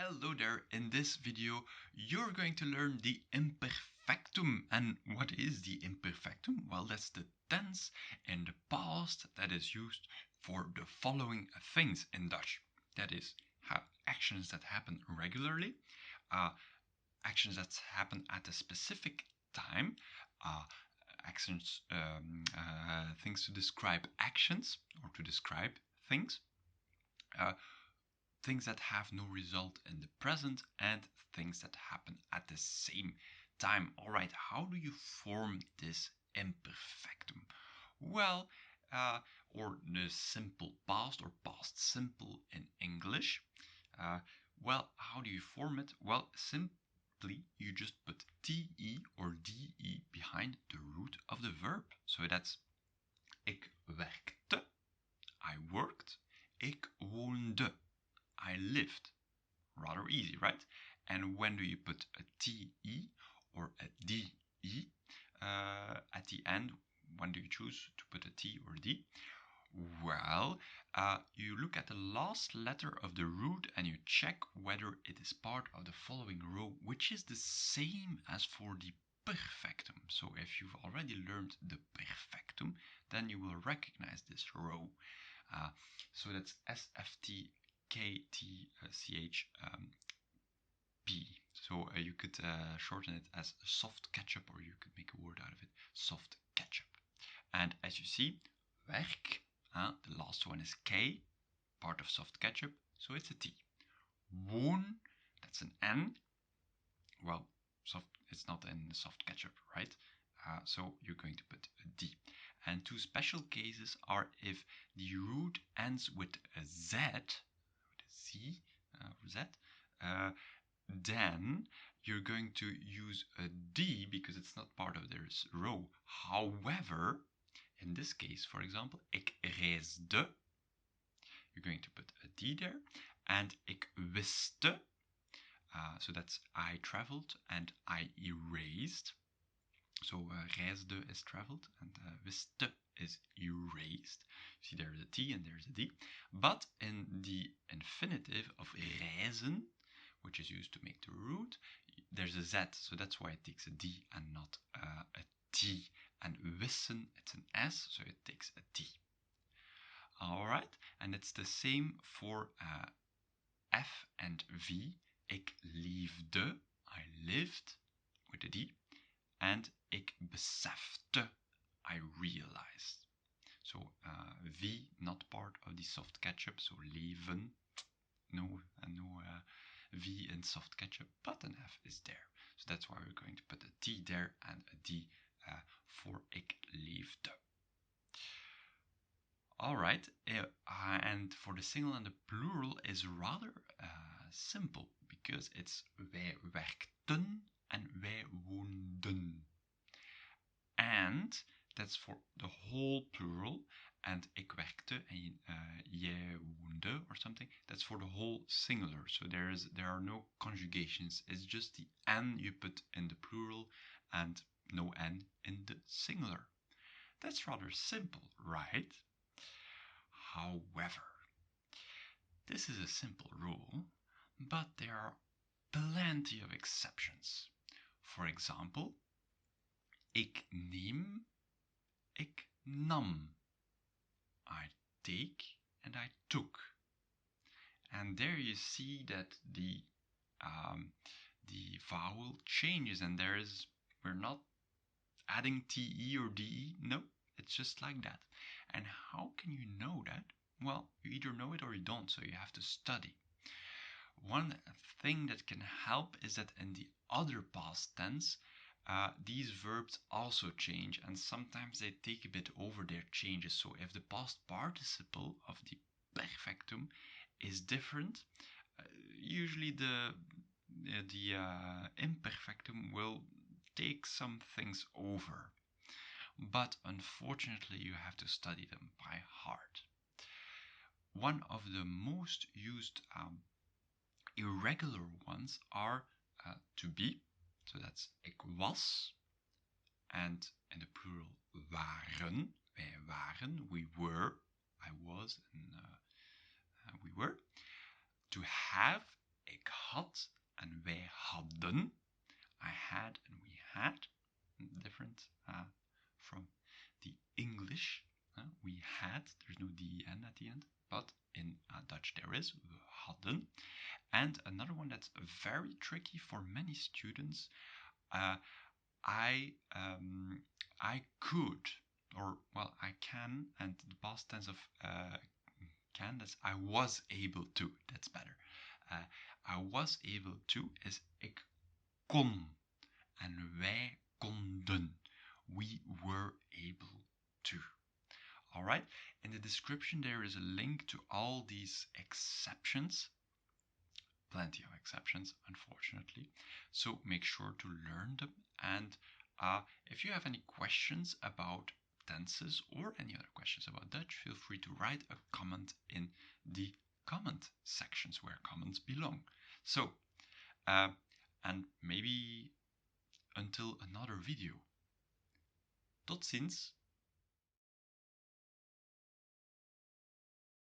Hello there, in this video you're going to learn the imperfectum. And what is the imperfectum? Well, that's the tense in the past that is used for the following things in Dutch. That is, actions that happen regularly, actions that happen at a specific time, actions, things to describe actions or to describe things. Things that have no result in the present, and things that happen at the same time. All right, how do you form this imperfectum? Well, or the simple past or past simple in English. Well, how do you form it? Well, simply you just put te or de behind the root of the verb. So that's ik werkte, I worked, ik woonde, I lived. Rather easy, right? And when do you put a te or a de at the end? When do you choose to put a t or d? Well, you look at the last letter of the root and you check whether it is part of the following row, which is the same as for the perfectum. So if you've already learned the perfectum, then you will recognize this row. So that's SFT KTCH P. So you could shorten it as soft ketchup, or you could make a word out of it, soft ketchup. And as you see, werk, the last one is K, part of soft ketchup, so it's a T. Woon, that's an N. Well, it's not in soft ketchup, right? So you're going to put a D. And two special cases are if the root ends with a Z, Z, then you're going to use a D because it's not part of this row. However, in this case, for example, ik reisde, you're going to put a D there, and ik wiste, so that's I traveled and I erased. So reisde is traveled and wiste is erased. You see there's a T and there's a D. But in the infinitive of reizen, which is used to make the root, there's a Z, so that's why it takes a D and not a T. And wissen, it's an S, so it takes a T. Alright, and it's the same for F and V. Ik liefde, I lived, with a D. And ik besefte, I realized. So V not part of the soft ketchup, so leven, no V in soft ketchup, but an F is there. So that's why we're going to put a T there and a D for ik liefde. Alright, and for the single and the plural is rather simple, because it's wij werkten and wij woonden. And that's for the whole plural, and ik werkte en jij woonde or something, that's for the whole singular. So there are no conjugations, it's just the N you put in the plural and no N in the singular. That's rather simple, right? However, this is a simple rule, but there are plenty of exceptions. For example, ik neem, ik nam. I take and I took. And there you see that the vowel changes, and we're not adding te or de. No, it's just like that. And how can you know that? Well, you either know it or you don't, so you have to study. One thing that can help is that in the other past tense, these verbs also change, and sometimes they take a bit over their changes. So if the past participle of the perfectum is different, usually the imperfectum will take some things over. But unfortunately, you have to study them by heart. One of the most used irregular ones are to be. So that's ik was, and in the plural waren, wij waren, we were, I was, and we were. To have, Ik had en wij hadden. I had and we had. Different from the English. We had, there's no den at the end, but in Dutch there is. We hadden. And another one that's very tricky for many students. I could, or well, I can, and the past tense of can, that's I was able to. That's better. I was able to is ik kon. En wij konden. We were able to. Alright, in the description there is a link to all these exceptions. Plenty of exceptions, unfortunately. So make sure to learn them. And if you have any questions about tenses or any other questions about Dutch, feel free to write a comment in the comment sections where comments belong. So, and maybe until another video. Tot ziens!